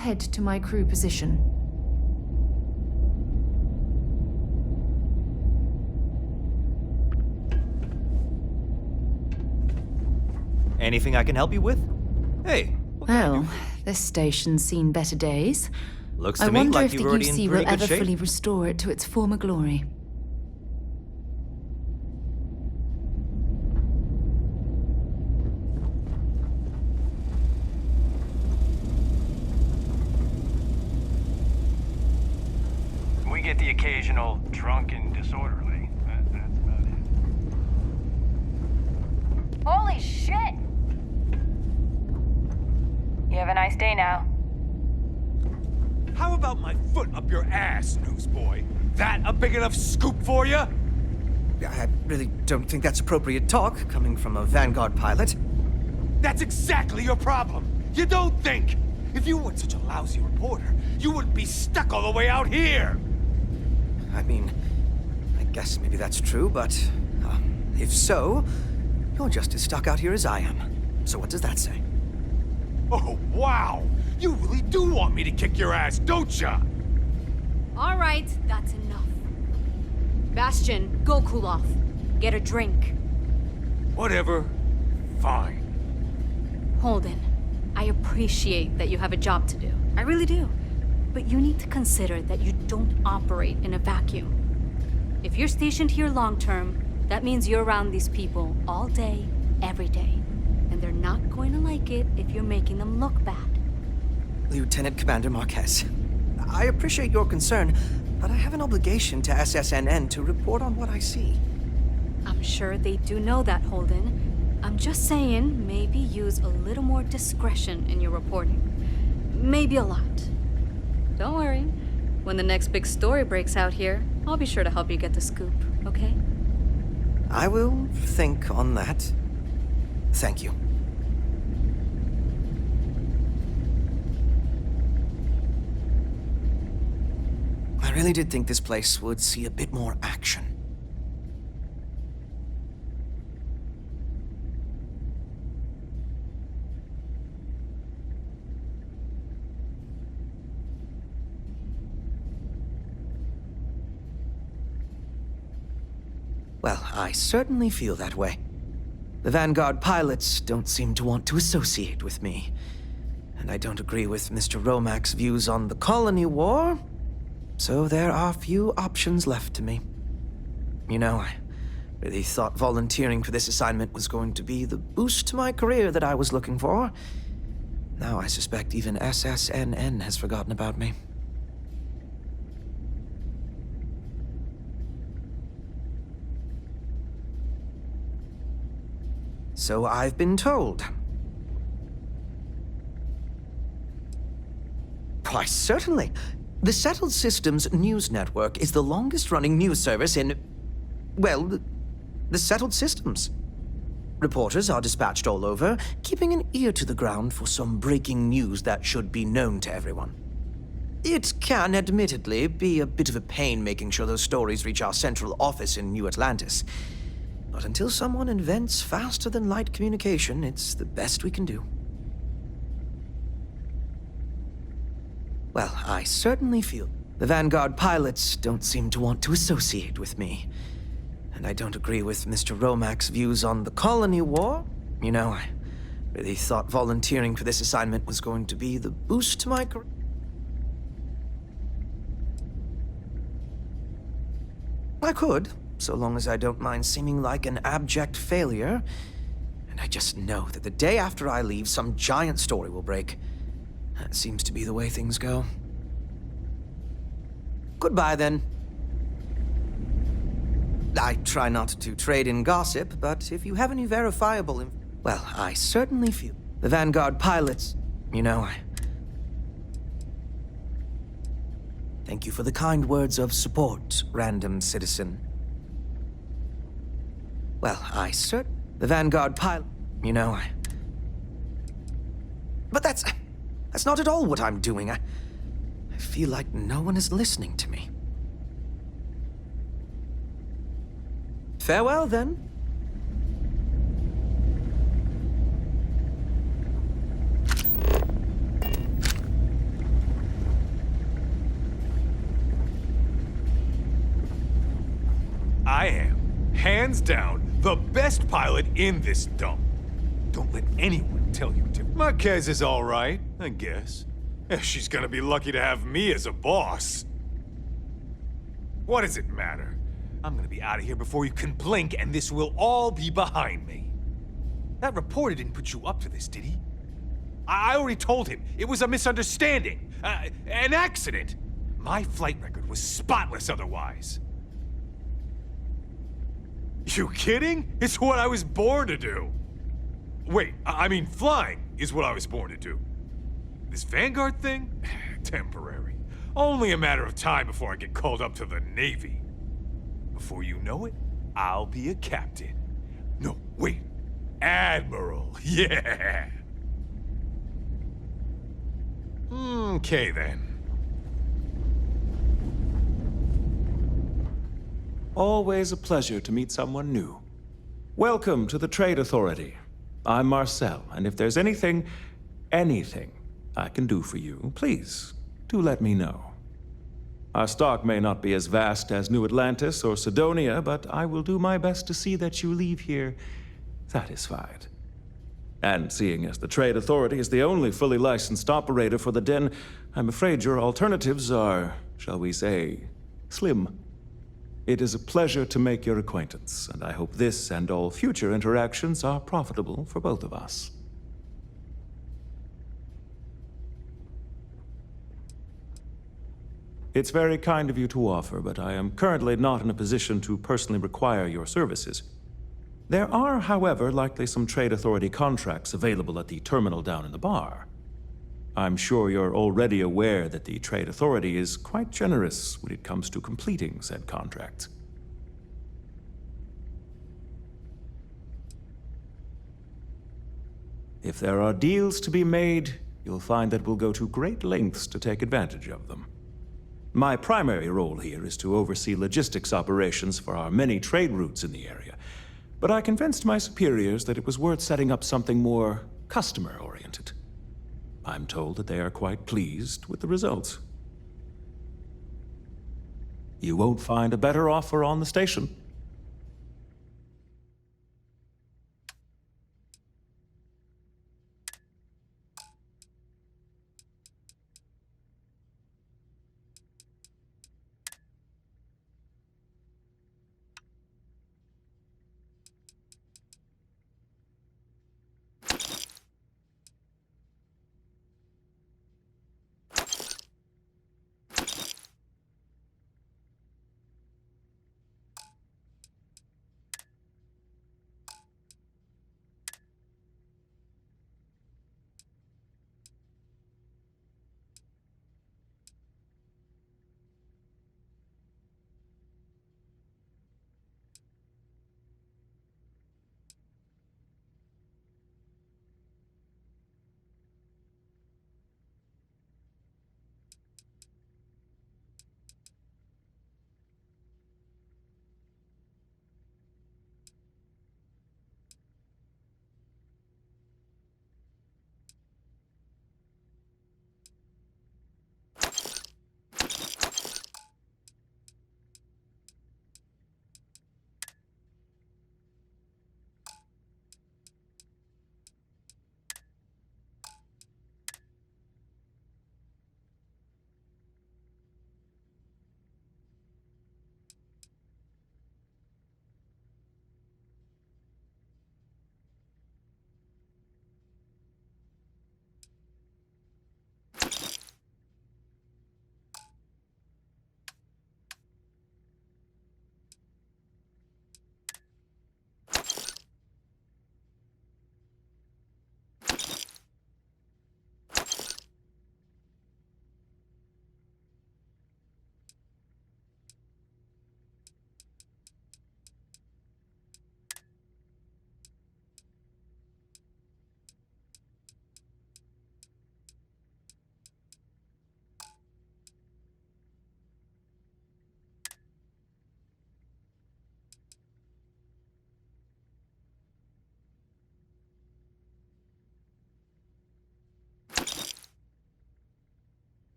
head to my crew position. Anything I can help you with? Hey, what can I do? Well, this station's seen better days. Looks I to me wonder like if the you're already UC in will pretty good ever shape. fully restore it to its former glory. We get the occasional drunk and disorderly. That's about it. Holy shit! You have a nice day now. How about my foot up your ass, newsboy? That a big enough scoop for you? I really don't think that's appropriate talk, coming from a Vanguard pilot. That's exactly your problem. You don't think. If you weren't such a lousy reporter, you wouldn't be stuck all the way out here. I mean, I guess maybe that's true, but if so, you're just as stuck out here as I am. So what does that say? Oh, wow! You really do want me to kick your ass, don't ya? All right, that's enough. Bastion, go cool off. Get a drink. Whatever. Fine. Holden, I appreciate that you have a job to do. I really do. But you need to consider that you don't operate in a vacuum. If you're stationed here long term, that means you're around these people all day, every day. And they're not going to like it if you're making them look bad. Lieutenant Commander Marquez, I appreciate your concern, but I have an obligation to SSNN to report on what I see. I'm sure they do know that, Holden. I'm just saying, maybe use a little more discretion in your reporting. Maybe a lot. Don't worry. When the next big story breaks out here, I'll be sure to help you get the scoop, okay? I will think on that. Thank you. I really did think this place would see a bit more action. Well, I certainly feel that way. The Vanguard pilots don't seem to want to associate with me. And I don't agree with Mr. Romack's views on the colony war. So there are few options left to me. You know, I really thought volunteering for this assignment was going to be the boost to my career that I was looking for. Now I suspect even SSNN has forgotten about me. So I've been told. Why, certainly. The Settled Systems News Network is the longest-running news service in, well, the Settled Systems. Reporters are dispatched all over, keeping an ear to the ground for some breaking news that should be known to everyone. It can, admittedly, be a bit of a pain making sure those stories reach our central office in New Atlantis. But until someone invents faster-than-light communication, it's the best we can do. Well, I certainly feel the Vanguard pilots don't seem to want to associate with me. And I don't agree with Mr. Romack's views on the colony war. You know, I really thought volunteering for this assignment was going to be the boost to my career. I could, so long as I don't mind seeming like an abject failure. And I just know that the day after I leave, some giant story will break. That seems to be the way things go. Goodbye, then. I try not to trade in gossip, but if you have any verifiable well, I certainly feel the Vanguard pilots, you know, Thank you for the kind words of support, random citizen. Well, the Vanguard pilot, you know, But that's not at all what I'm doing. I feel like no one is listening to me. Farewell, then. I am, hands down, the best pilot in this dump. Don't let anyone tell you different. Marquez is all right, I guess. She's gonna be lucky to have me as a boss. What does it matter? I'm gonna be out of here before you can blink, and this will all be behind me. That reporter didn't put you up to this, did he? I already told him. It was a misunderstanding. An accident. My flight record was spotless otherwise. You kidding? It's what I was born to do. Wait, I mean flying is what I was born to do. This Vanguard thing? Temporary. Only a matter of time before I get called up to the Navy. Before you know it, I'll be a captain. No, wait. Admiral. Yeah. Okay, then. Always a pleasure to meet someone new. Welcome to the Trade Authority. I'm Marcel, and if there's anything I can do for you, please, do let me know. Our stock may not be as vast as New Atlantis or Sidonia, but I will do my best to see that you leave here satisfied. And seeing as the Trade Authority is the only fully licensed operator for the Den, I'm afraid your alternatives are, shall we say, slim. It is a pleasure to make your acquaintance, and I hope this and all future interactions are profitable for both of us. It's very kind of you to offer, but I am currently not in a position to personally require your services. There are, however, likely some Trade Authority contracts available at the terminal down in the bar. I'm sure you're already aware that the Trade Authority is quite generous when it comes to completing said contracts. If there are deals to be made, you'll find that we'll go to great lengths to take advantage of them. My primary role here is to oversee logistics operations for our many trade routes in the area, but I convinced my superiors that it was worth setting up something more customer-oriented. I'm told that they are quite pleased with the results. You won't find a better offer on the station.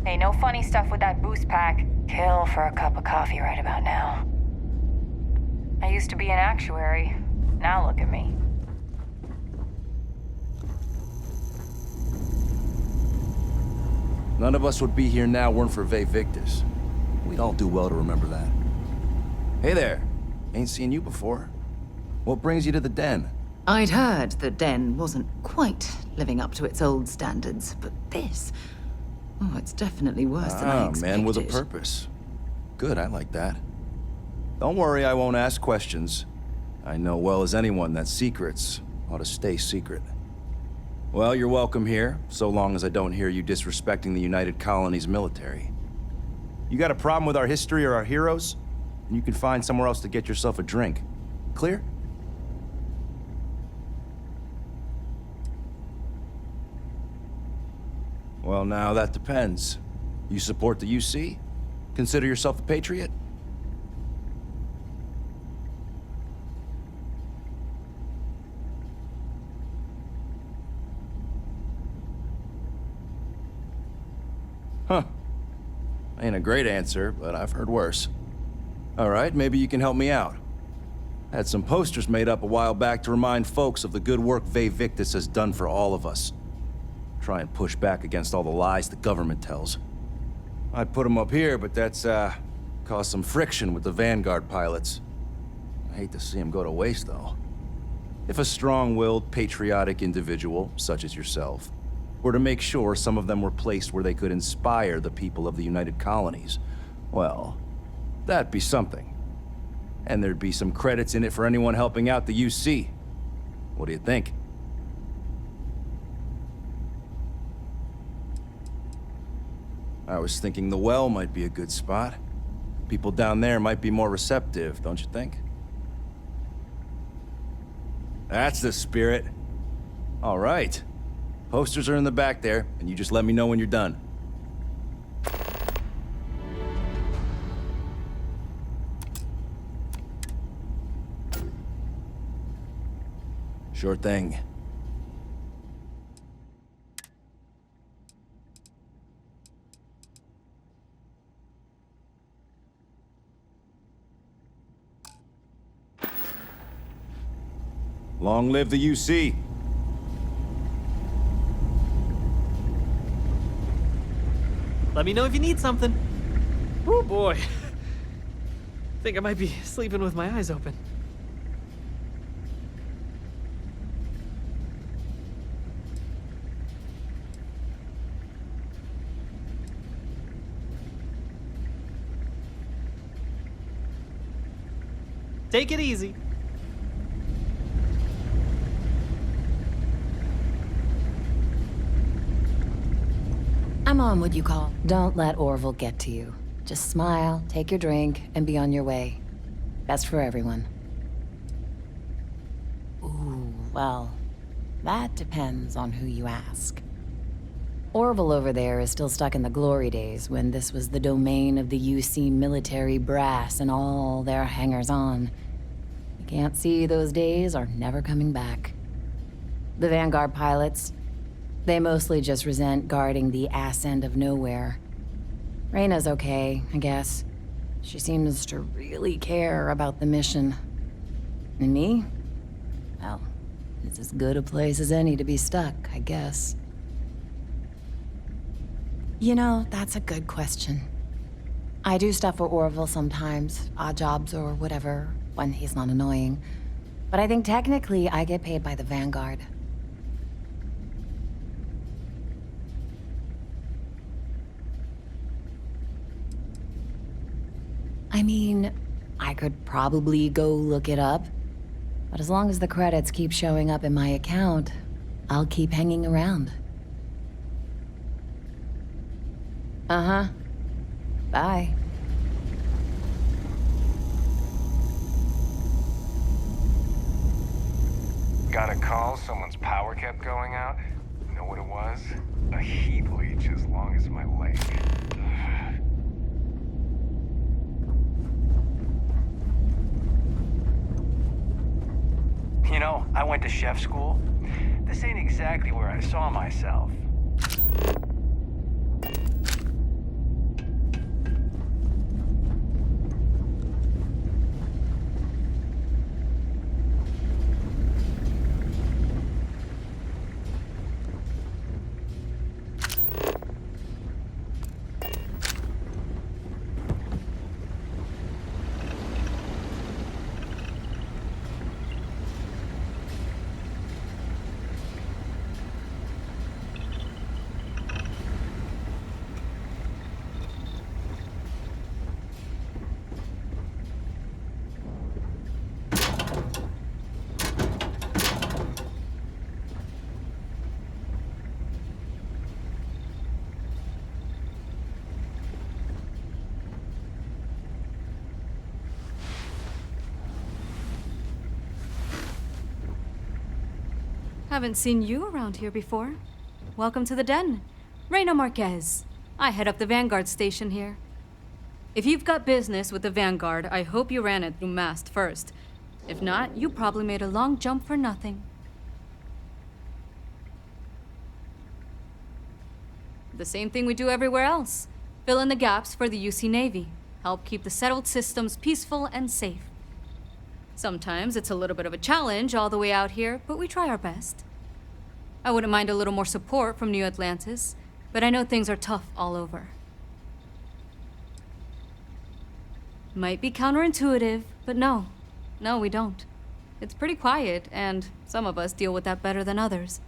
Hey, no funny stuff with that boost pack. Kill for a cup of coffee right about now. I used to be an actuary. Now look at me. None of us would be here now weren't for Ve Victus. We'd all do well to remember that. Hey there. Ain't seen you before. What brings you to the den? I'd heard the den wasn't quite living up to its old standards, but this... Oh, it's definitely worse than I expected. Man with a purpose. Good, I like that. Don't worry, I won't ask questions. I know well as anyone that secrets ought to stay secret. Well, you're welcome here, so long as I don't hear you disrespecting the United Colonies military. You got a problem with our history or our heroes? And you can find somewhere else to get yourself a drink. Clear? Well, now that depends. You support the UC? Consider yourself a patriot? Huh. Ain't a great answer, but I've heard worse. All right, maybe you can help me out. Had some posters made up a while back to remind folks of the good work Ve Victus has done for all of us. Try and push back against all the lies the government tells. I'd put them up here, but that's, caused some friction with the Vanguard pilots. I hate to see them go to waste, though. If a strong-willed, patriotic individual, such as yourself, were to make sure some of them were placed where they could inspire the people of the United Colonies, well, that'd be something. And there'd be some credits in it for anyone helping out the UC. What do you think? I was thinking the well might be a good spot. People down there might be more receptive, don't you think? That's the spirit. All right. Posters are in the back there, and you just let me know when you're done. Sure thing. Long live the UC. Let me know if you need something. Oh boy. Think I might be sleeping with my eyes open. Take it easy. I'm on what you call. Don't let Orville get to you. Just smile, take your drink, and be on your way. Best for everyone. Ooh, well, that depends on who you ask. Orville over there is still stuck in the glory days when this was the domain of the UC military brass and all their hangers-on. You can't see those days are never coming back. The Vanguard pilots, they mostly just resent guarding the ass end of nowhere. Reyna's okay, I guess. She seems to really care about the mission. And me? Well, it's as good a place as any to be stuck, I guess. You know, that's a good question. I do stuff for Orville sometimes, odd jobs or whatever, when he's not annoying. But I think technically I get paid by the Vanguard. I mean, I could probably go look it up, but as long as the credits keep showing up in my account, I'll keep hanging around. Uh-huh. Bye. Got a call, someone's power kept going out. You know what it was? A heat leech as long as my leg. You know, I went to chef school. This ain't exactly where I saw myself. Haven't seen you around here before. Welcome to the den. Reina Marquez. I head up the Vanguard station here. If you've got business with the Vanguard, I hope you ran it through Mast first. If not, you probably made a long jump for nothing. The same thing we do everywhere else. Fill in the gaps for the UC Navy. Help keep the settled systems peaceful and safe. Sometimes it's a little bit of a challenge all the way out here, but we try our best. I wouldn't mind a little more support from New Atlantis, but I know things are tough all over. Might be counterintuitive, but no, we don't. It's pretty quiet, and some of us deal with that better than others.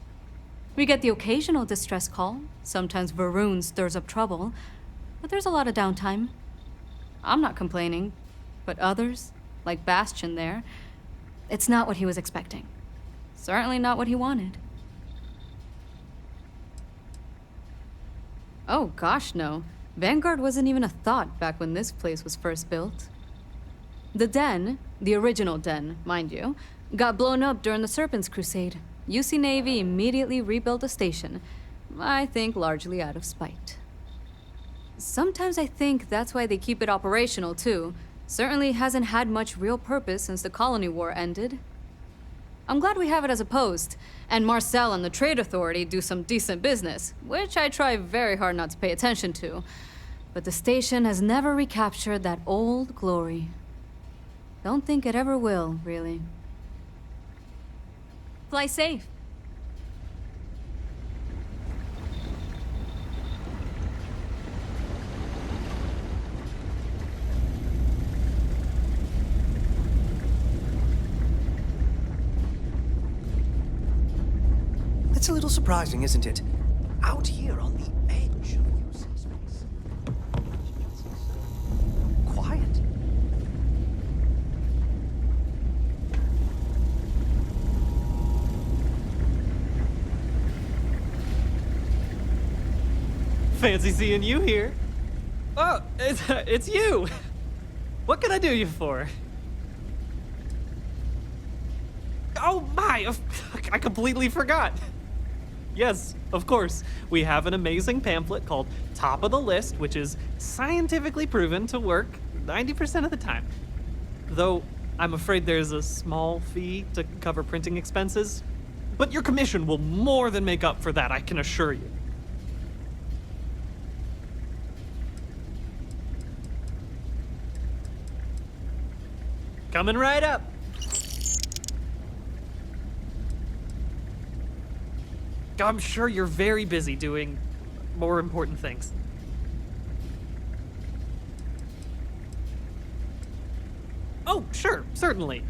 We get the occasional distress call, sometimes Varun stirs up trouble, but there's a lot of downtime. I'm not complaining, but others, like Bastion there, it's not what he was expecting. Certainly not what he wanted. Oh gosh, no. Vanguard wasn't even a thought back when this place was first built. The den, the original den, mind you, got blown up during the Serpent's Crusade. UC Navy immediately rebuilt the station, I think largely out of spite. Sometimes I think that's why they keep it operational too. Certainly hasn't had much real purpose since the Colony War ended. I'm glad we have it as a post, and Marcel and the Trade Authority do some decent business, which I try very hard not to pay attention to. But the station has never recaptured that old glory. Don't think it ever will, really. Fly safe. It's a little surprising, isn't it? Out here on the edge of UC space. Quiet. Fancy seeing you here. Oh, it's you. What can I do you for? Oh my, I completely forgot. Yes, of course. We have an amazing pamphlet called Top of the List, which is scientifically proven to work 90% of the time. Though, I'm afraid there's a small fee to cover printing expenses. But your commission will more than make up for that, I can assure you. Coming right up. I'm sure you're very busy doing more important things. Oh, sure, certainly.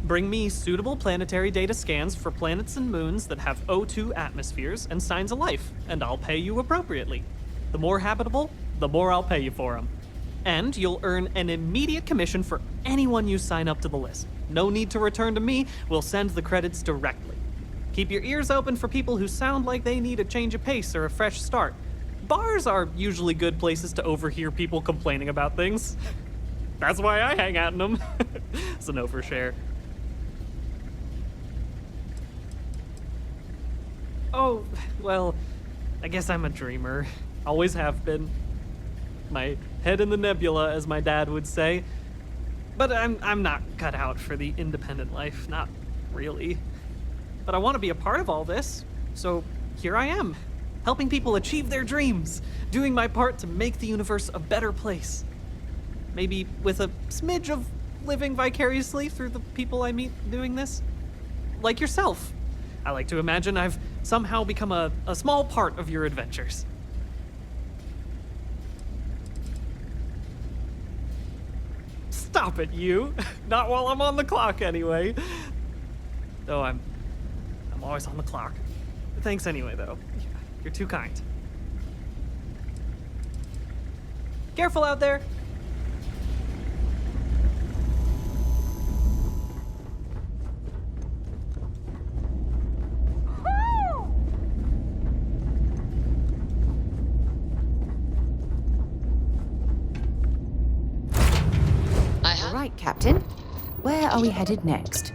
Bring me suitable planetary data scans for planets and moons that have O2 atmospheres and signs of life, and I'll pay you appropriately. The more habitable, the more I'll pay you for them. And you'll earn an immediate commission for anyone you sign up to the list. No need to return to me, we'll send the credits directly. Keep your ears open for people who sound like they need a change of pace or a fresh start. Bars are usually good places to overhear people complaining about things. That's why I hang out in them. It's an overshare. Oh, well, I guess I'm a dreamer. Always have been. My head in the nebula, as my dad would say. But I'm not cut out for the independent life, not really. But I want to be a part of all this, so here I am, helping people achieve their dreams, doing my part to make the universe a better place. Maybe with a smidge of living vicariously through the people I meet doing this. Like yourself. I like to imagine I've somehow become a small part of your adventures. Stop it, you. Not while I'm on the clock, anyway. Though I'm always on the clock. Thanks anyway, though. You're too kind. Careful out there. Right, Captain. Where are we headed next?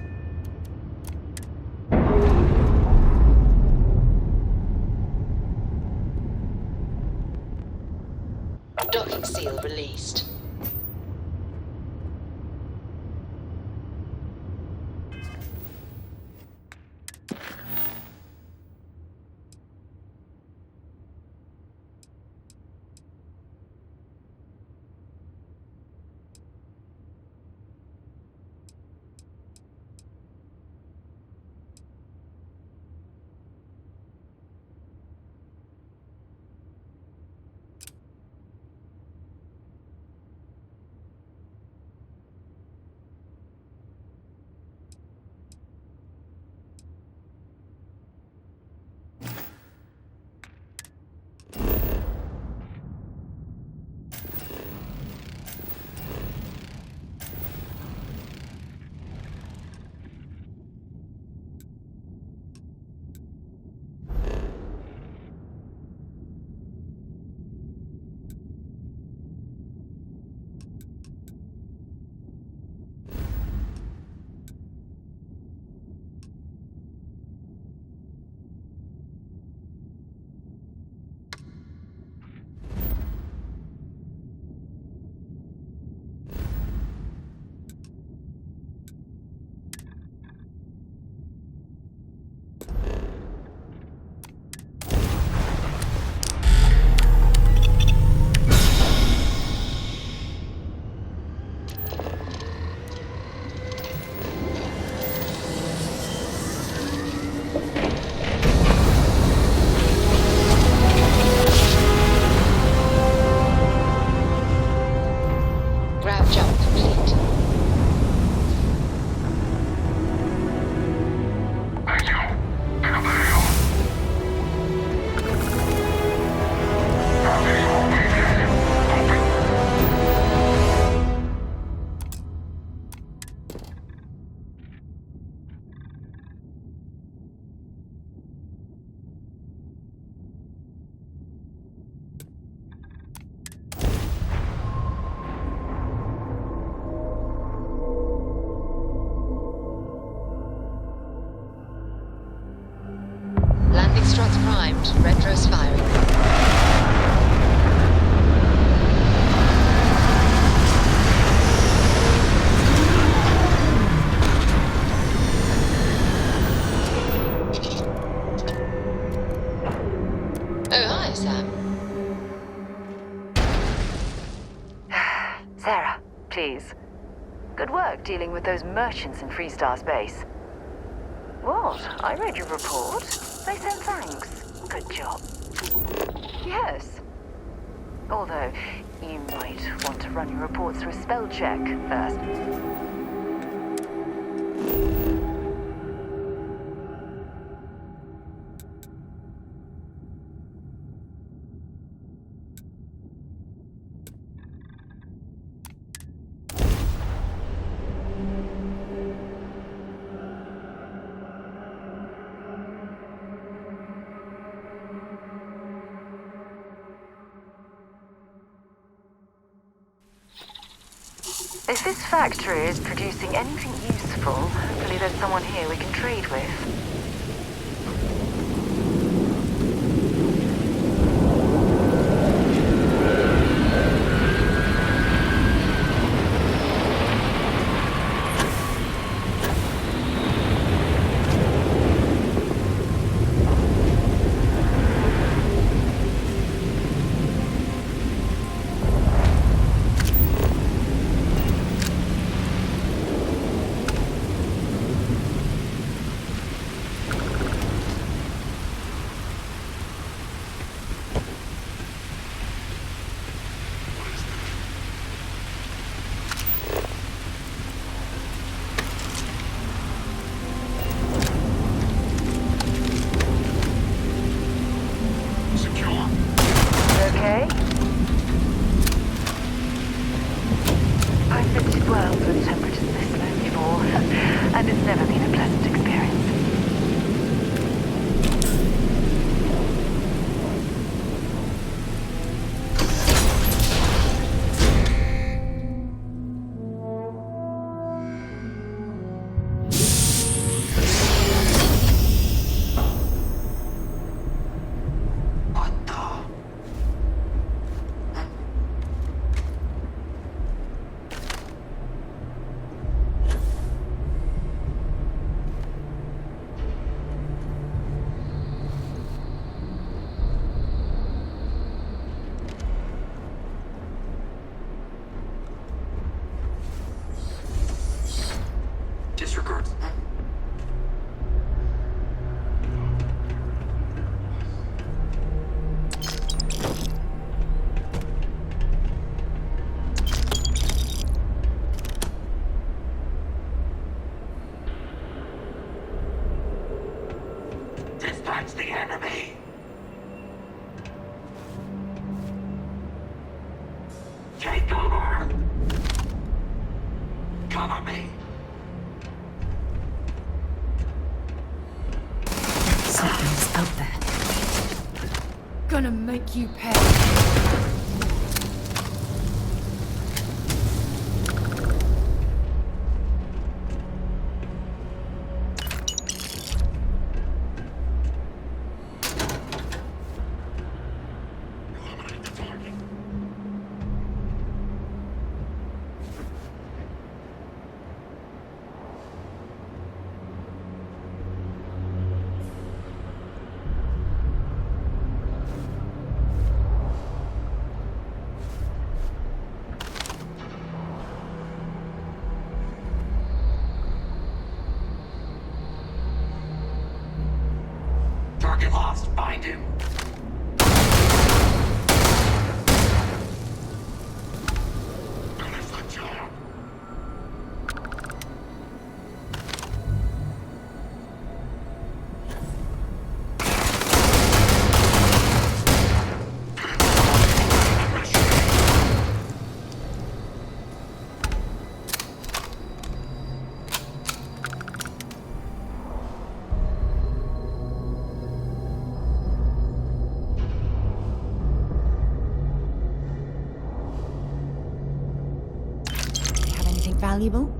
timed retros firing. Oh, hi, Sam. Sarah, please. Good work dealing with those merchants in Freestar's base. What? I read your report. They sent thanks. Good job. Yes. Although, you might want to run your reports through a spell check first. If this factory is producing anything useful, hopefully there's someone here we can trade with. And it's never been a pleasant experience. Disregard. Dispatch the enemy. Take cover. Cover me. Something's out there. Gonna make you pay. Target lost. Find him. Valuable?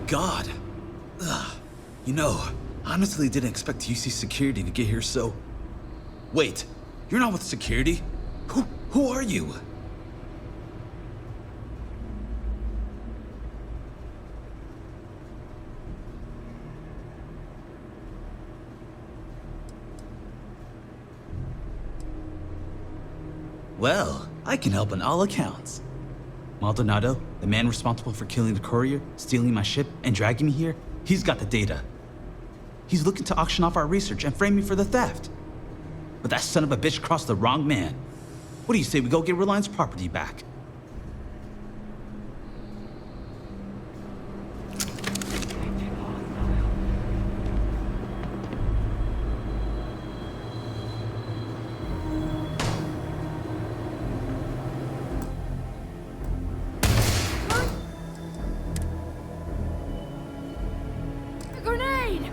god. Ugh. You know, honestly didn't expect UC security to get here so... Wait, you're not with security? Who are you? Well, I can help on all accounts. Maldonado, the man responsible for killing the courier, stealing my ship, and dragging me here, he's got the data. He's looking to auction off our research and frame me for the theft. But that son of a bitch crossed the wrong man. What do you say we go get Reliance property back? Grenade!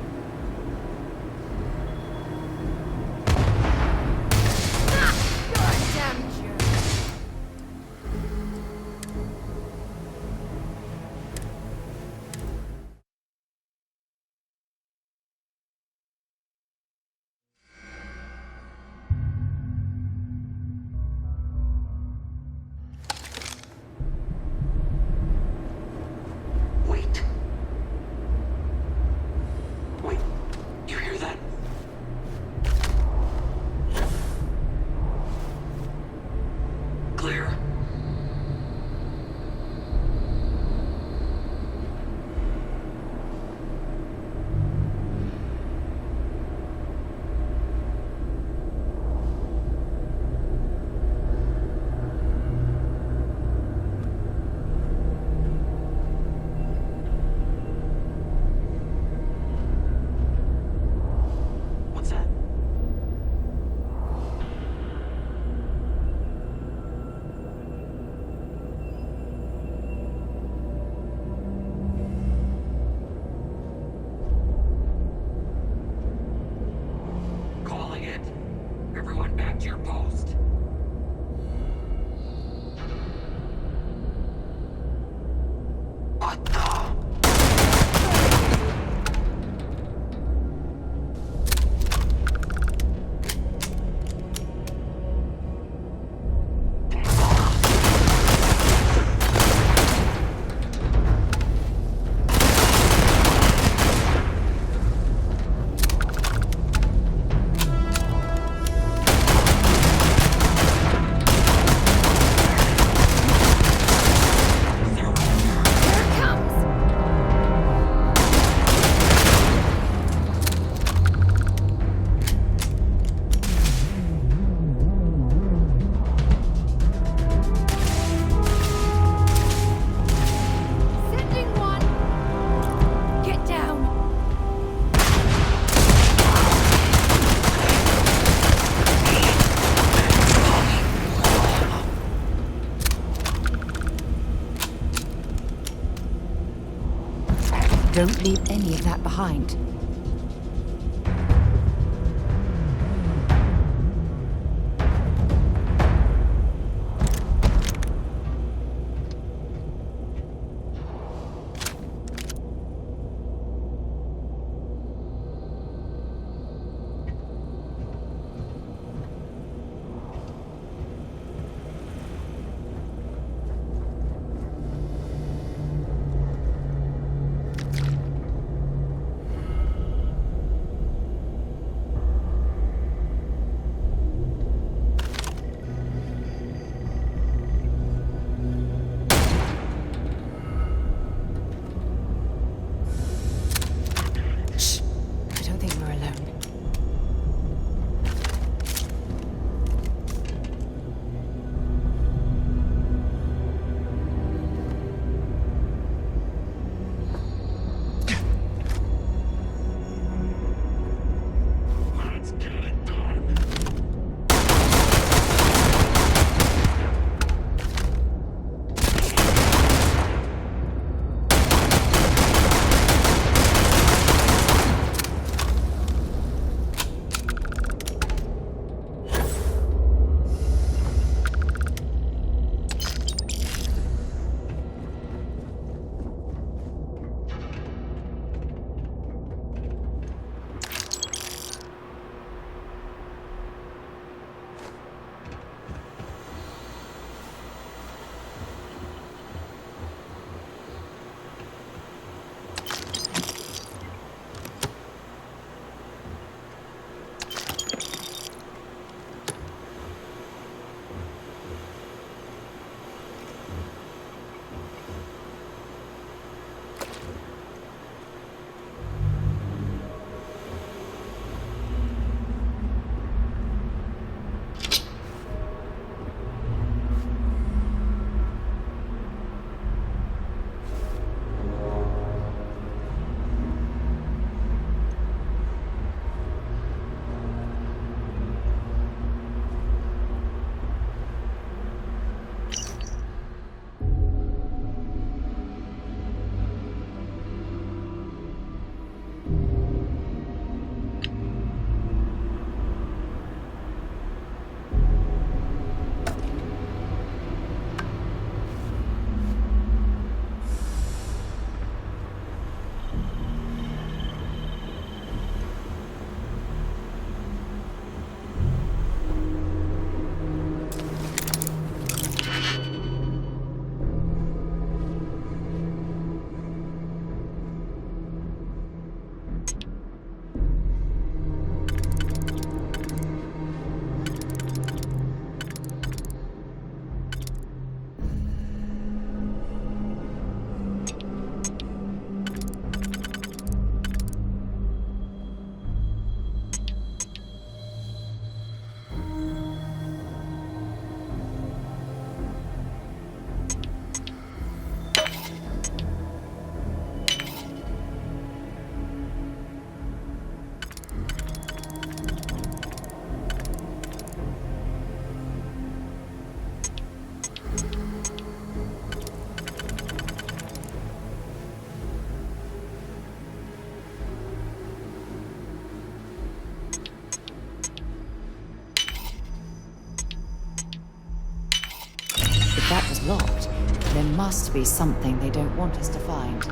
Wait. Wait, you hear that? Clear. What's that? Calling it. Everyone back to your post. What the? Sending one! Get down! Don't leave any of that behind. If that was locked, there must be something they don't want us to find.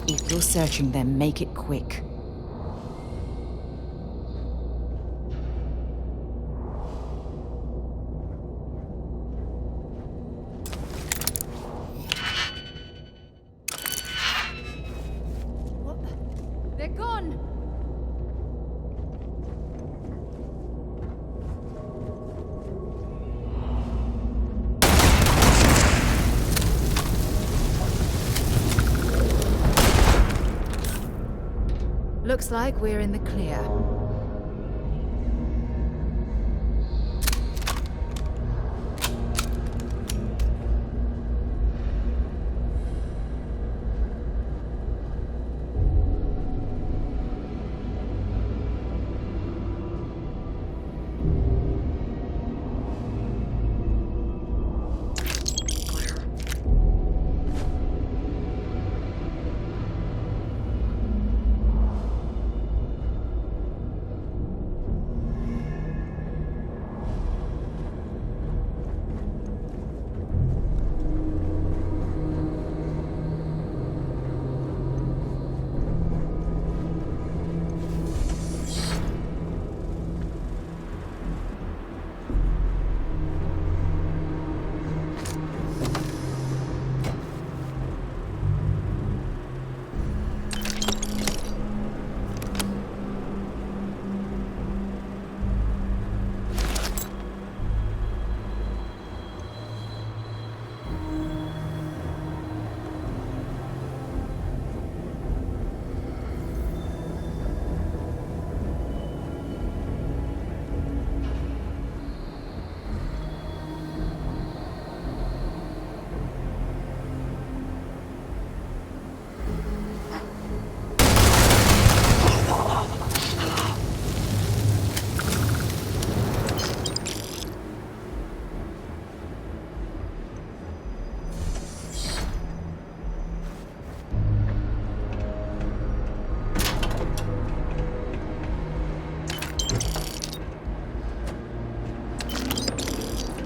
If you're searching them, make it quick. Looks like we're in the clear.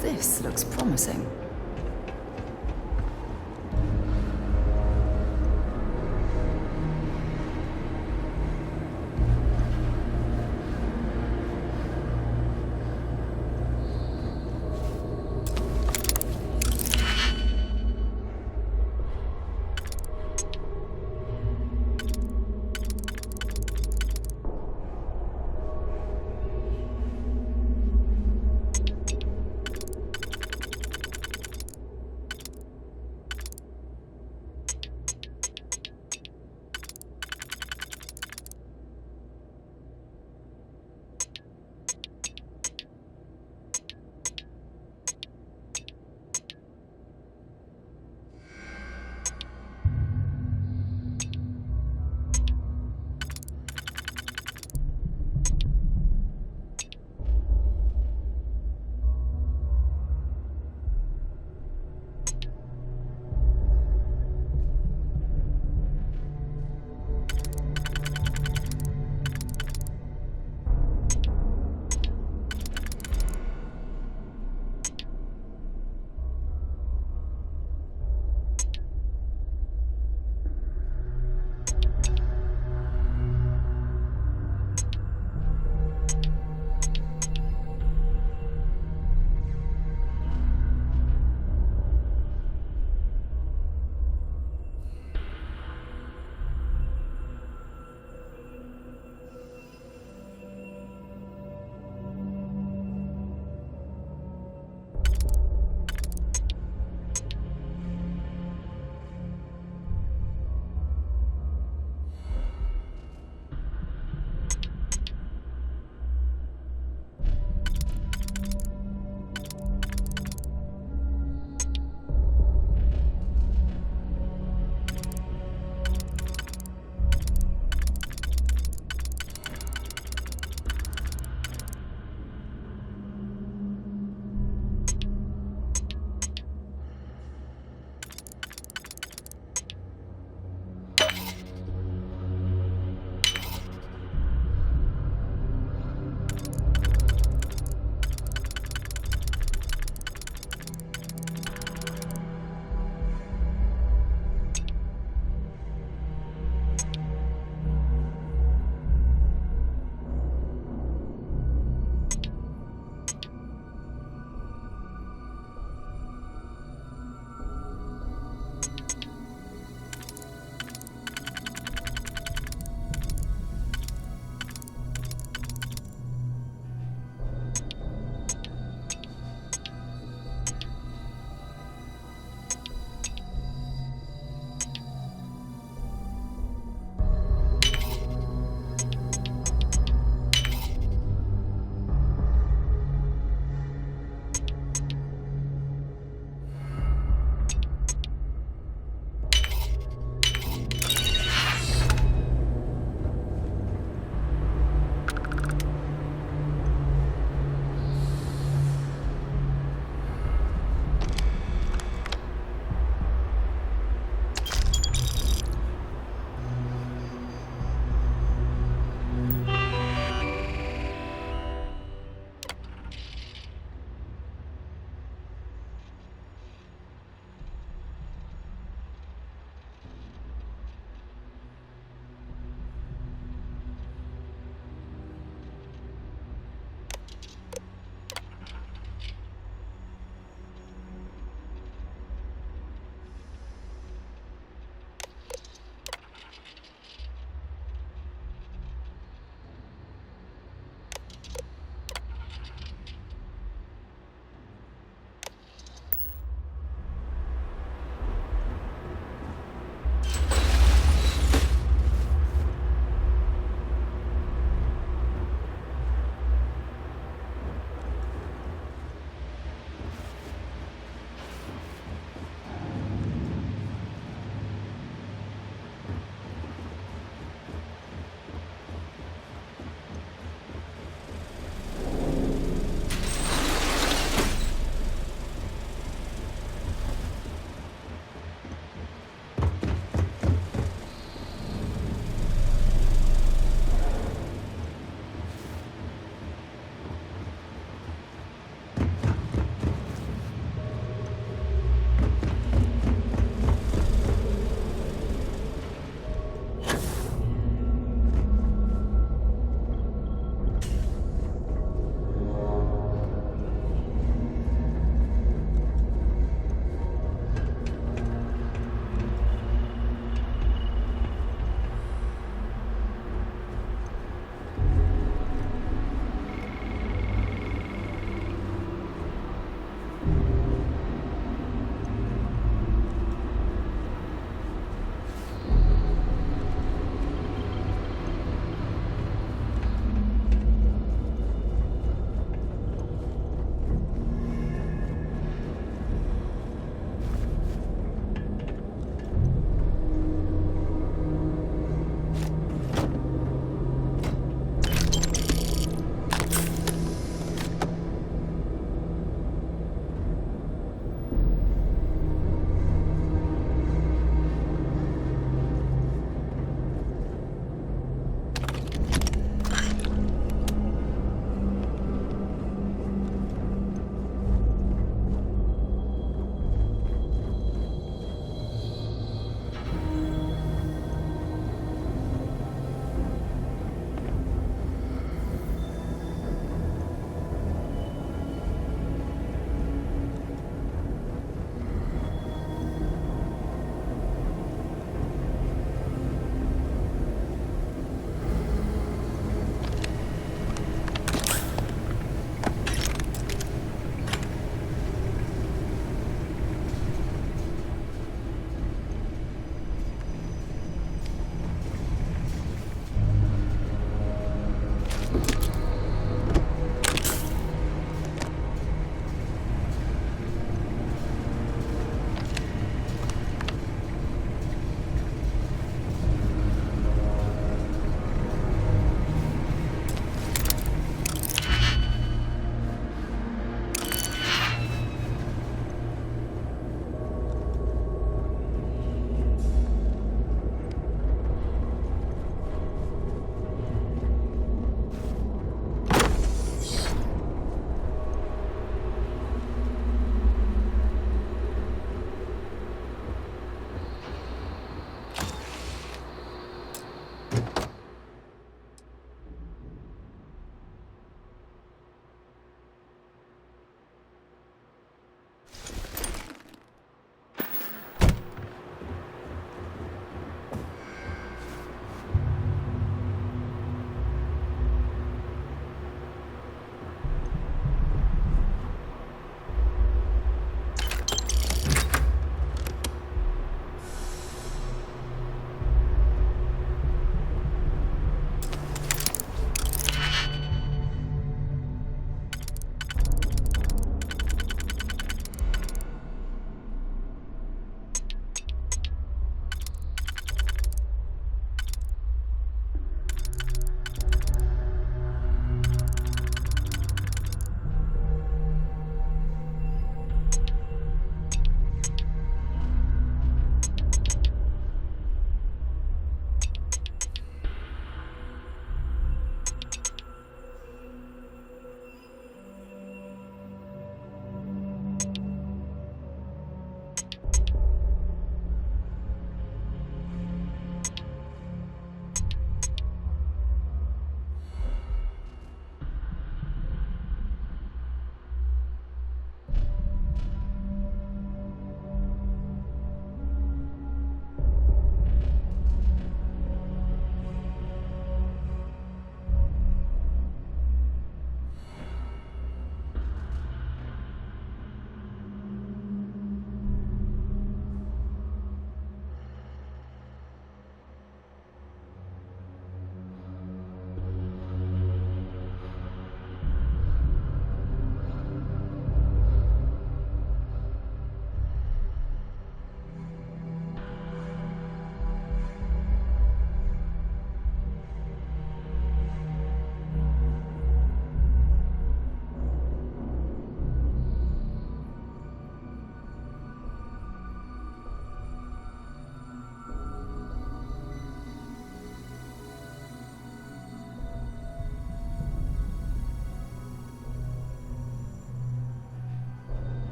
This looks promising.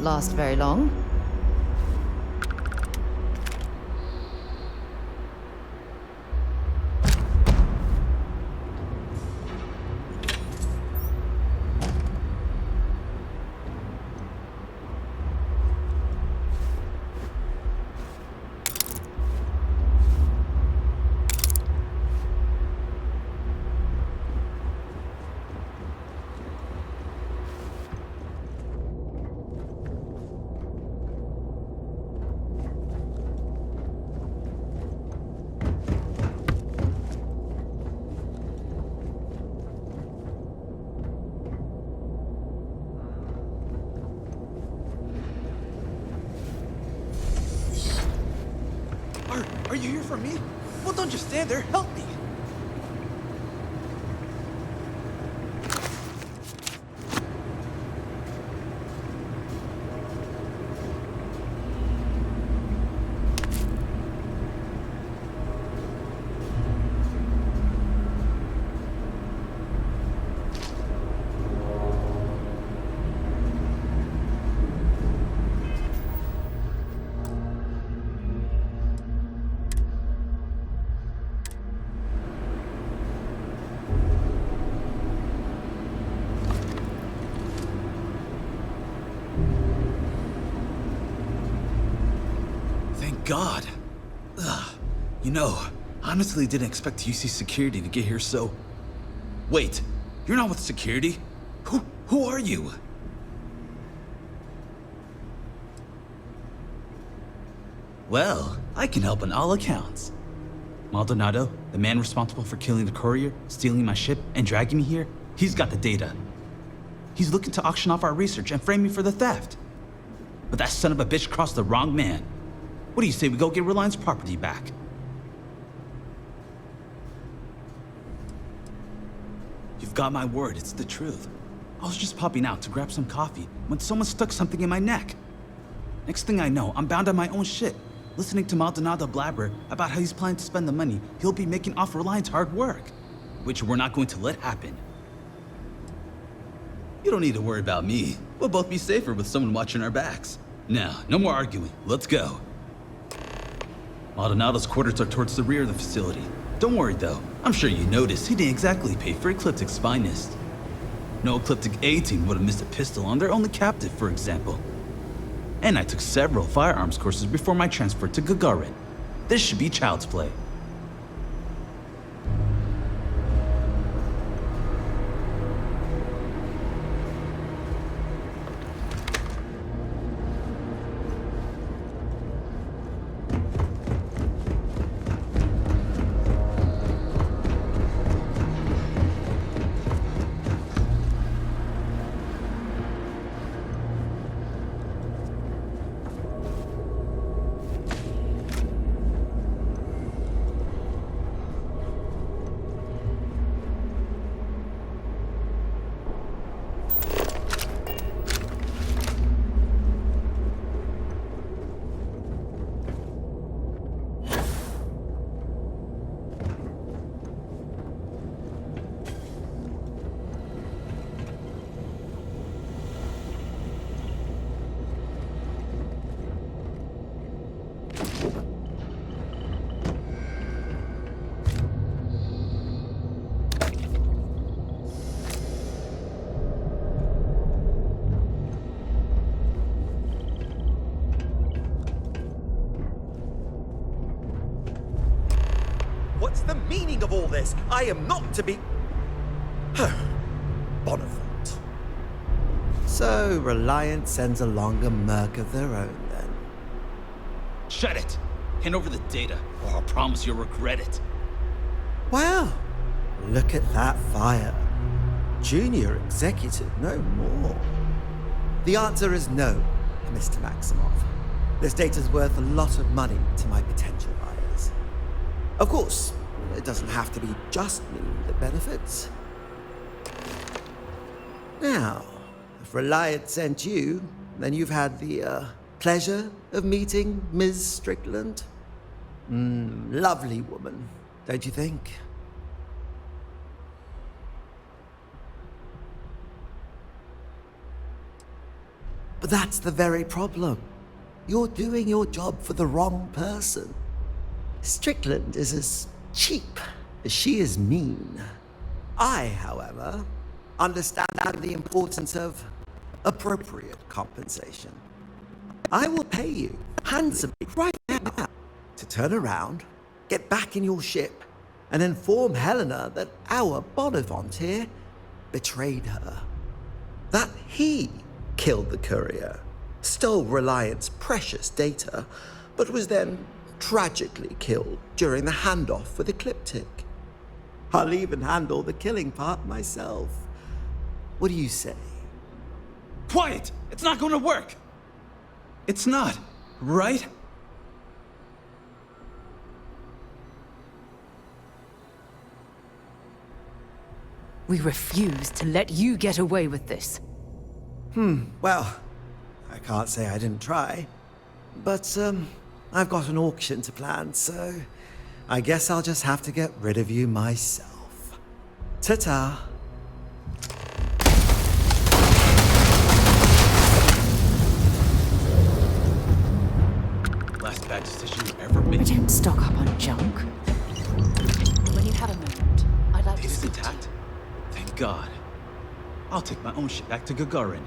last very long. Are you here for me? Well, don't just stand there. Help me. God. Ugh. You know, honestly didn't expect UC security to get here, so... Wait, you're not with security? Who are you? Well, I can help on all accounts. Maldonado, the man responsible for killing the courier, stealing my ship, and dragging me here, he's got the data. He's looking to auction off our research and frame me for the theft. But that son of a bitch crossed the wrong man. What do you say we go get Reliance property back? You've got my word, it's the truth. I was just popping out to grab some coffee when someone stuck something in my neck. Next thing I know, I'm bound on my own shit, listening to Maldonado blabber about how he's planning to spend the money he'll be making off Reliance hard work, which we're not going to let happen. You don't need to worry about me. We'll both be safer with someone watching our backs. Now, no more arguing. Let's go. Maldonado's quarters are towards the rear of the facility. Don't worry though, I'm sure you noticed he didn't exactly pay for Ecliptic's finest. No Ecliptic A-team would have missed a pistol on their only captive, for example. And I took several firearms courses before my transfer to Gagarin. This should be child's play. What's the meaning of all this? I am not to be... Bonifant. So, Reliance sends along a merc of their own, then. Shut it! Hand over the data, or I'll promise you'll regret it. Wow, look at that fire. Junior executive, no more. The answer is no, Mr. Maximov. This data's worth a lot of money to my potential buyers. Of course, it doesn't have to be just me that benefits. Now, if Reliance sent you, then you've had the pleasure of meeting Ms. Strickland. Lovely woman, don't you think? But that's the very problem. You're doing your job for the wrong person. Strickland is as cheap as she is mean. I, however, understand the importance of appropriate compensation. I will pay you handsomely right now to turn around, get back in your ship, and inform Helena that our Bonavent here betrayed her. That he killed the courier, stole Reliant's precious data, but was then tragically killed during the handoff with Ecliptic. I'll even handle the killing part myself. What do you say? Quiet! It's not gonna work! It's not, right? We refuse to let you get away with this. Well, I can't say I didn't try. But, I've got an auction to plan, so I guess I'll just have to get rid of you myself. Ta-ta. Last bad decision you've ever made. We don't stock up on junk. When you have a moment, I'd like to Data's speak to you. intact? Thank God. I'll take my own shit back to Gagarin.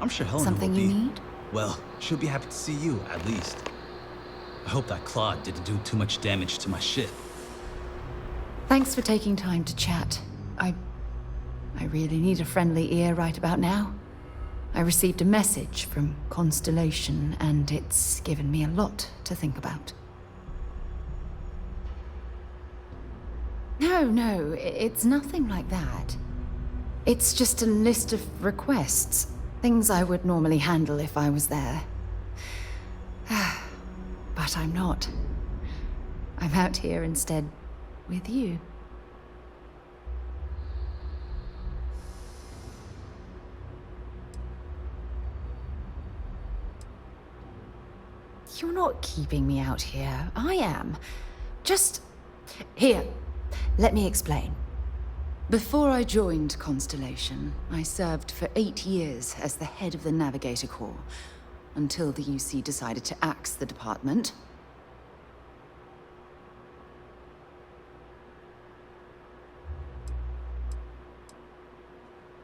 I'm sure Helena Something will you be... need? Well, she'll be happy to see you, at least. I hope that Claude didn't do too much damage to my ship. Thanks for taking time to chat. I really need a friendly ear right about now. I received a message from Constellation, and it's given me a lot to think about. No, it's nothing like that. It's just a list of requests. Things I would normally handle if I was there. But I'm not. I'm out here instead with you. You're not keeping me out here. I am. Just... Here, let me explain. Before I joined Constellation, I served for 8 years as the head of the Navigator Corps, until the UC decided to axe the department.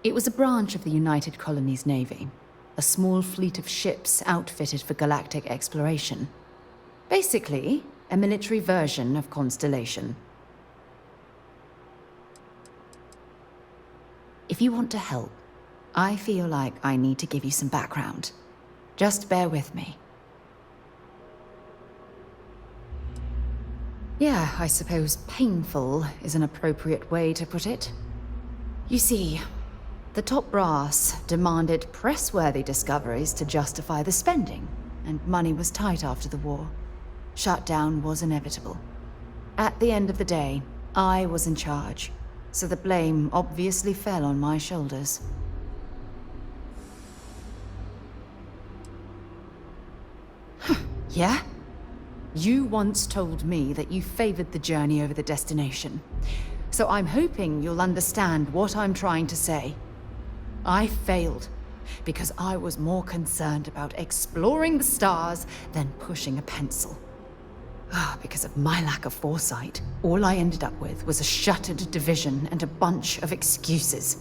It was a branch of the United Colonies Navy, a small fleet of ships outfitted for galactic exploration. Basically, a military version of Constellation. If you want to help, I feel like I need to give you some background. Just bear with me. Yeah, I suppose painful is an appropriate way to put it. You see, the top brass demanded press-worthy discoveries to justify the spending, and money was tight after the war. Shutdown was inevitable. At the end of the day, I was in charge, so the blame obviously fell on my shoulders. Yeah? You once told me that you favored the journey over the destination. So I'm hoping you'll understand what I'm trying to say. I failed because I was more concerned about exploring the stars than pushing a pencil. Because of my lack of foresight, all I ended up with was a shuttered division and a bunch of excuses.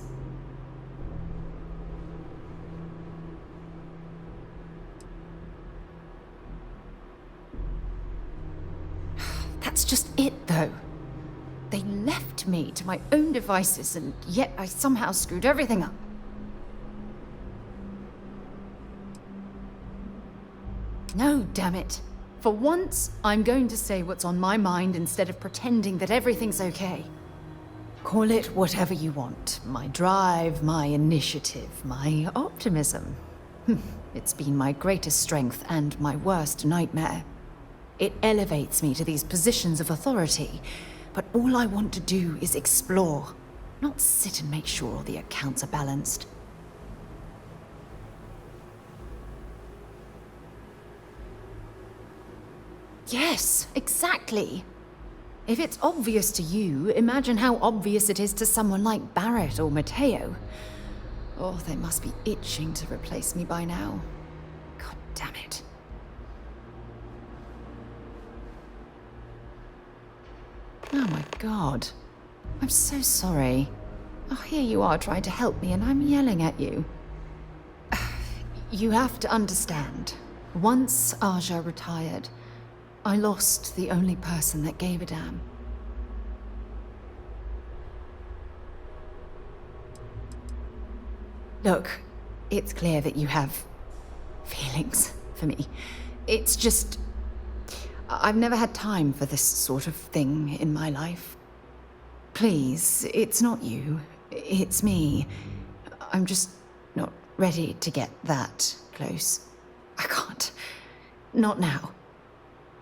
That's just it, though. They left me to my own devices, and yet I somehow screwed everything up. No, damn it. For once, I'm going to say what's on my mind instead of pretending that everything's okay. Call it whatever you want. My drive, my initiative, my optimism. It's been my greatest strength and my worst nightmare. It elevates me to these positions of authority, but all I want to do is explore, not sit and make sure all the accounts are balanced. Yes, exactly. If it's obvious to you, imagine how obvious it is to someone like Barrett or Mateo. Oh, they must be itching to replace me by now. God damn it. Oh my god. I'm so sorry. Oh, here you are trying to help me and I'm yelling at you. You have to understand. Once Aja retired, I lost the only person that gave a damn. Look, it's clear that you have feelings for me. It's just... I've never had time for this sort of thing in my life. Please, it's not you. It's me. I'm just not ready to get that close. I can't. Not now.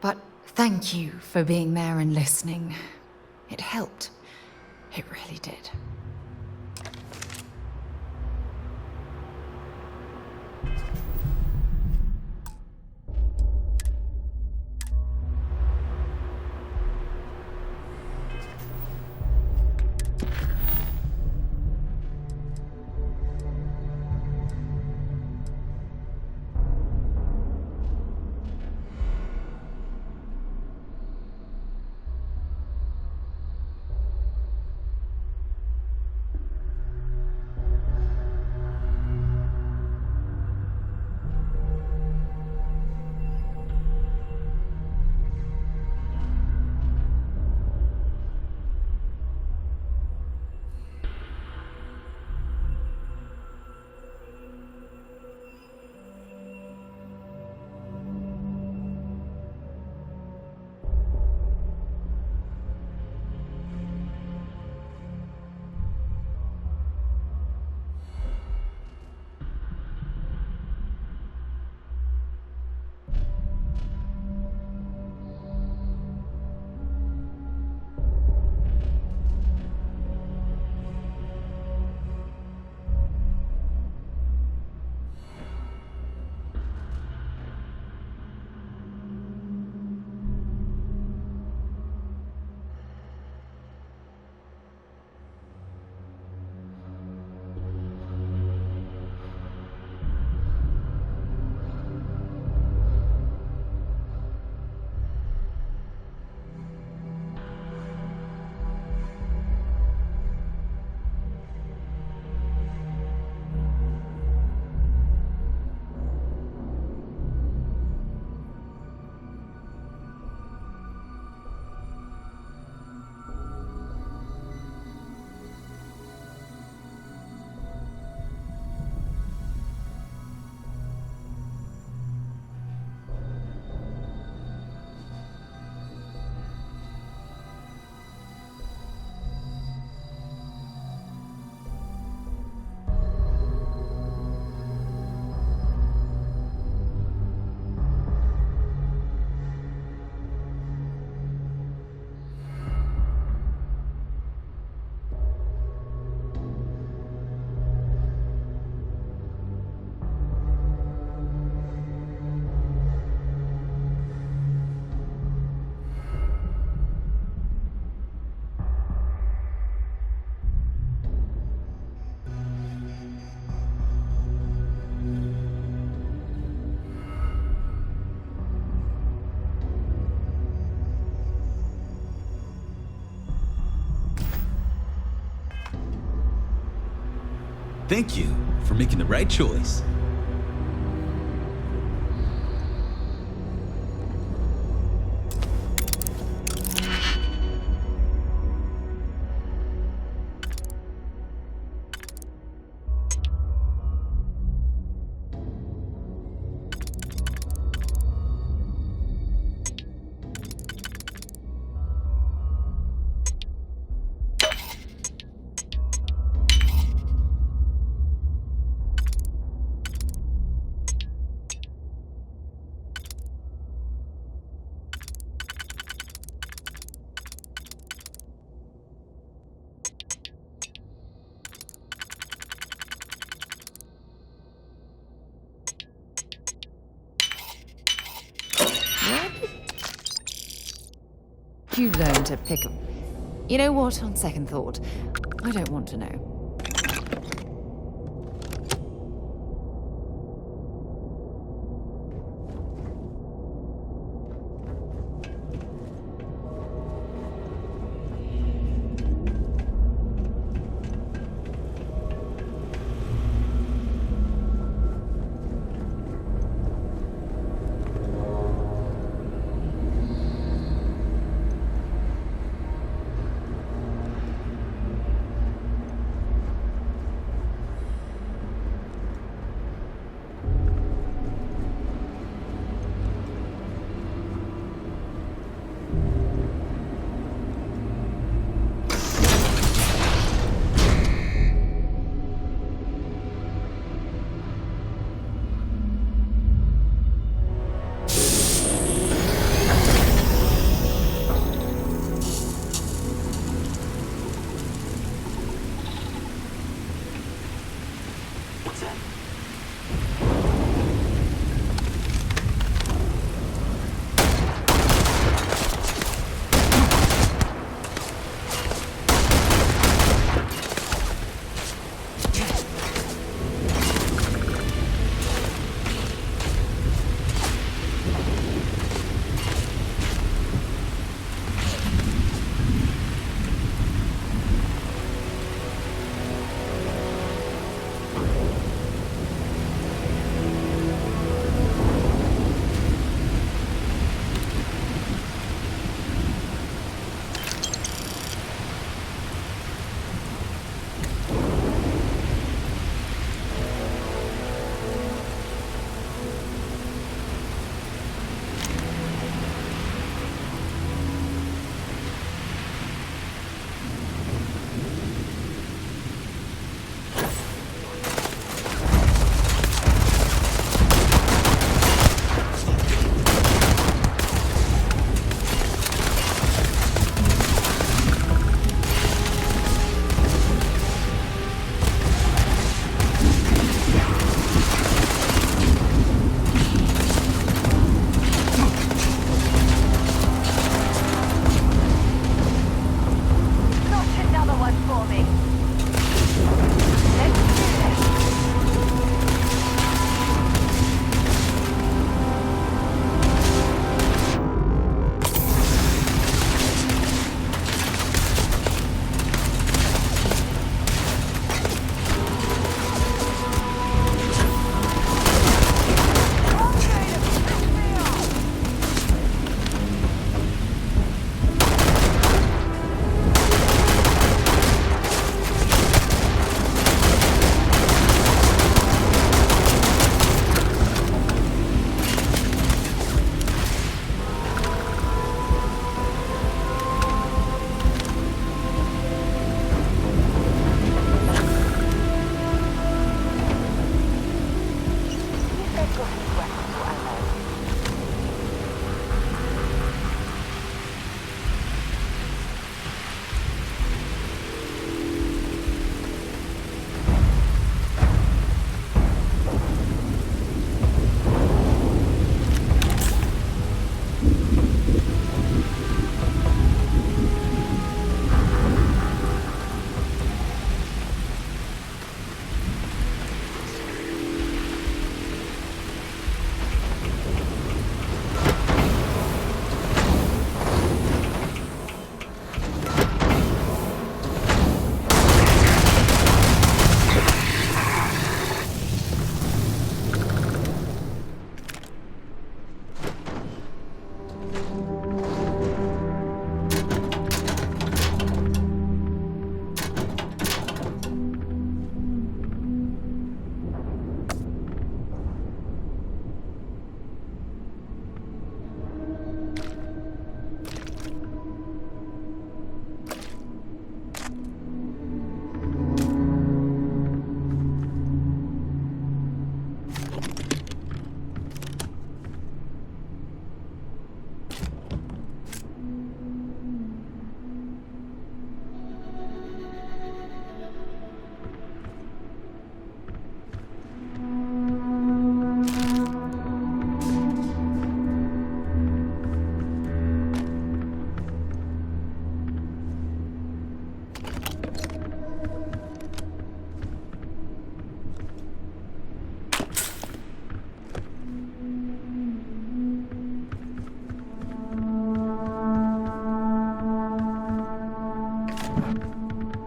But thank you for being there and listening. It helped. It really did. Thank you for making the right choice. You learn to pick up. You know what? On second thought, I don't want to know.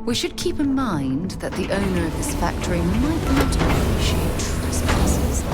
We should keep in mind that the owner of this factory might not appreciate trespassers.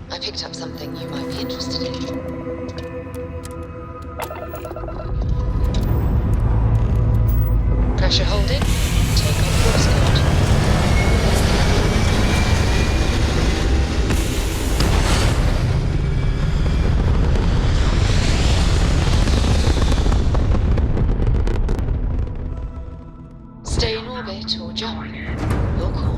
I picked up something you might be interested in. Pressure holding. Take off force code. Stay in orbit or jump. Your call.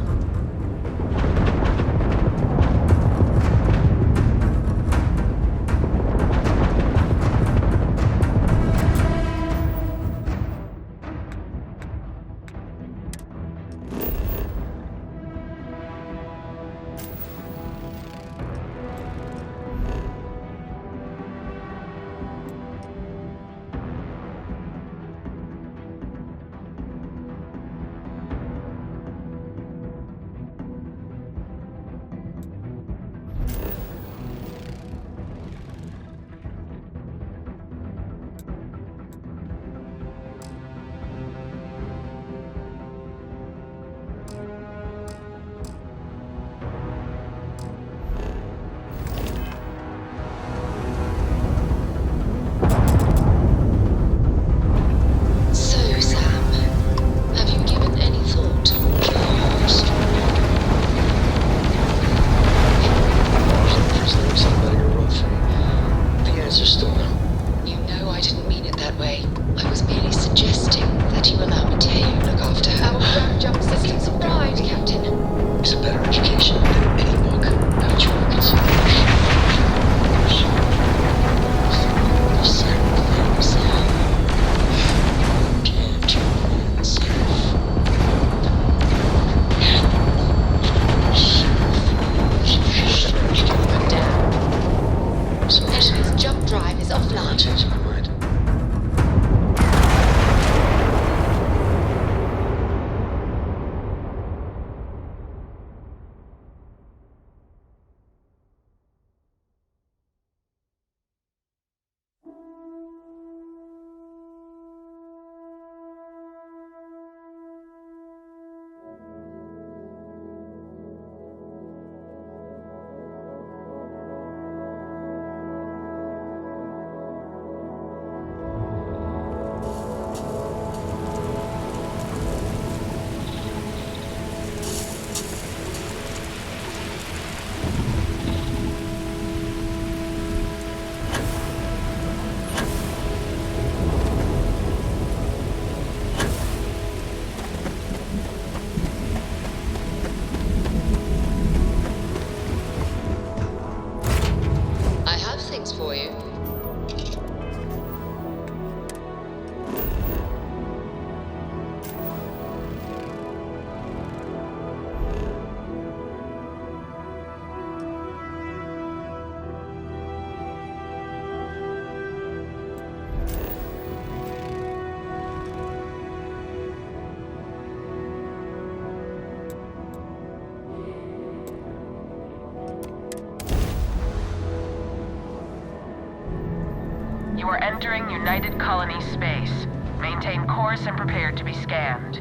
Entering United Colony space. Maintain course and prepare to be scanned.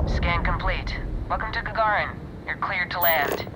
Scan complete. Welcome to Gagarin. You're cleared to land.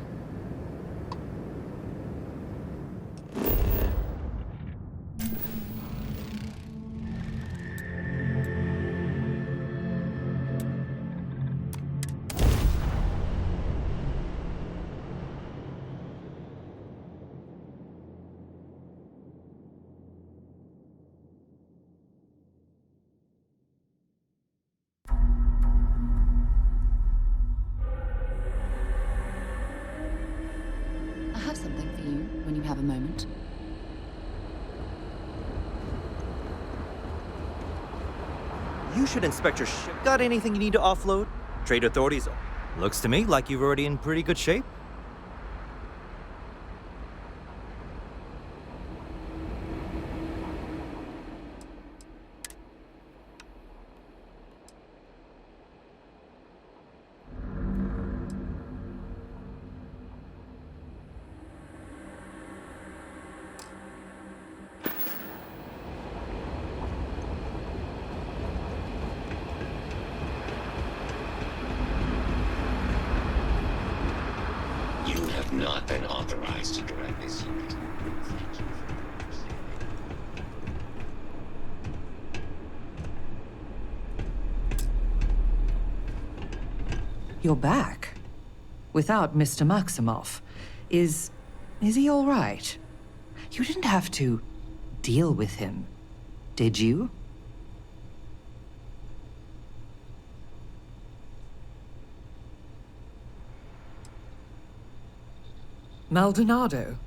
I have something for you when you have a moment. You should inspect your ship. Got anything you need to offload? Trade authorities. Looks to me like you're already in pretty good shape. You have not been authorized to direct this unit. You're back. Without Mr. Maximoff. Is he all right? You didn't have to deal with him, did you? Maldonado.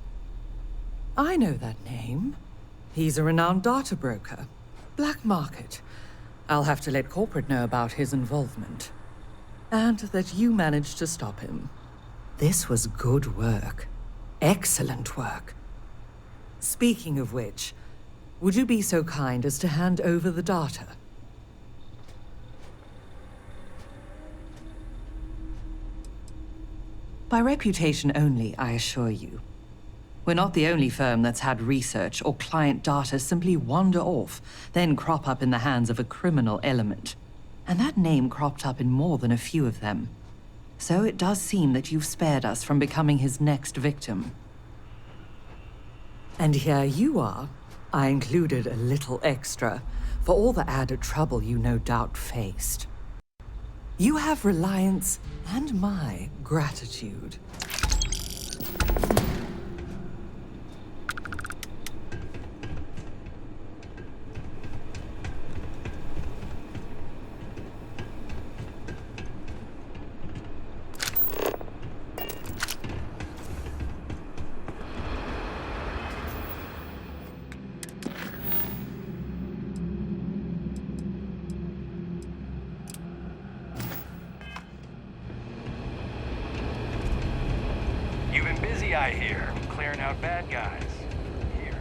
I know that name. He's a renowned data broker. Black market. I'll have to let corporate know about his involvement. And that you managed to stop him. This was good work. Excellent work. Speaking of which, would you be so kind as to hand over the data? By reputation only, I assure you. We're not the only firm that's had research or client data simply wander off, then crop up in the hands of a criminal element. And that name cropped up in more than a few of them. So it does seem that you've spared us from becoming his next victim. And here you are. I included a little extra for all the added trouble you no doubt faced. You have Reliance and my gratitude. You've been busy, I hear, clearing out bad guys. Here.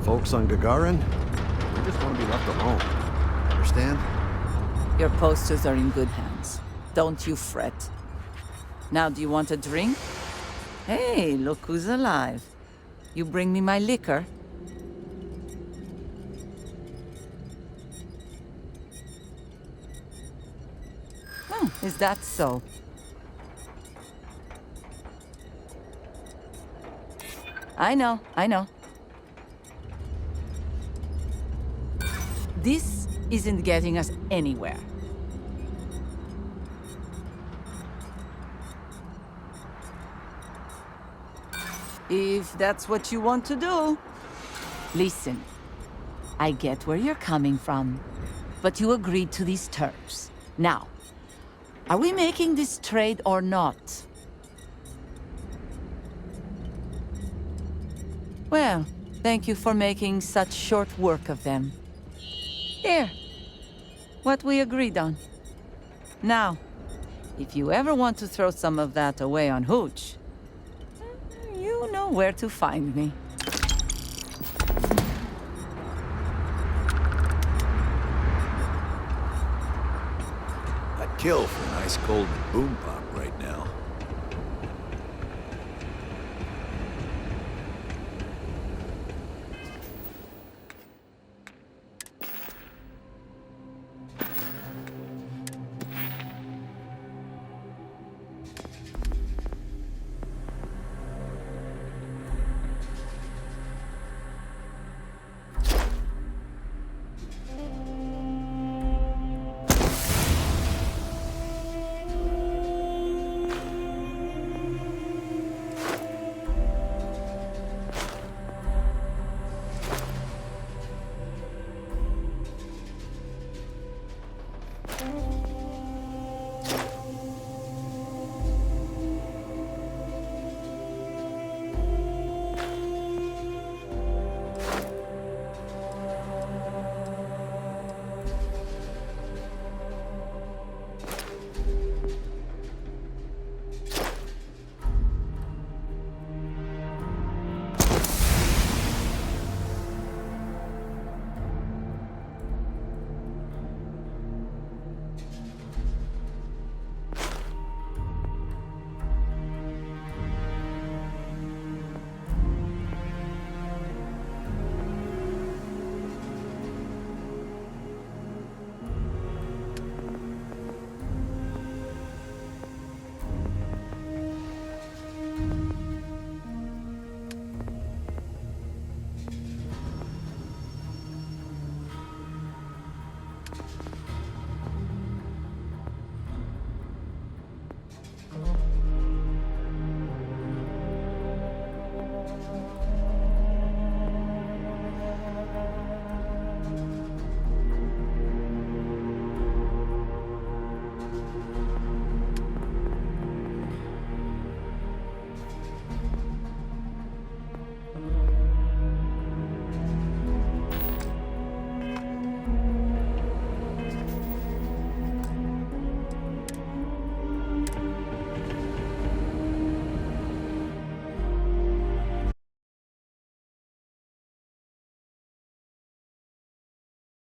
Folks on Gagarin, they just want to be left alone. Understand? Your posters are in good hands. Don't you fret. Now, do you want a drink? Hey, look who's alive. You bring me my liquor? Is that so? I know. This isn't getting us anywhere. If that's what you want to do. Listen, I get where you're coming from, but you agreed to these terms. Now, are we making this trade or not? Well, thank you for making such short work of them. Here, what we agreed on. Now, if you ever want to throw some of that away on Hooch, you know where to find me. kill for an ice cold boom pop right now.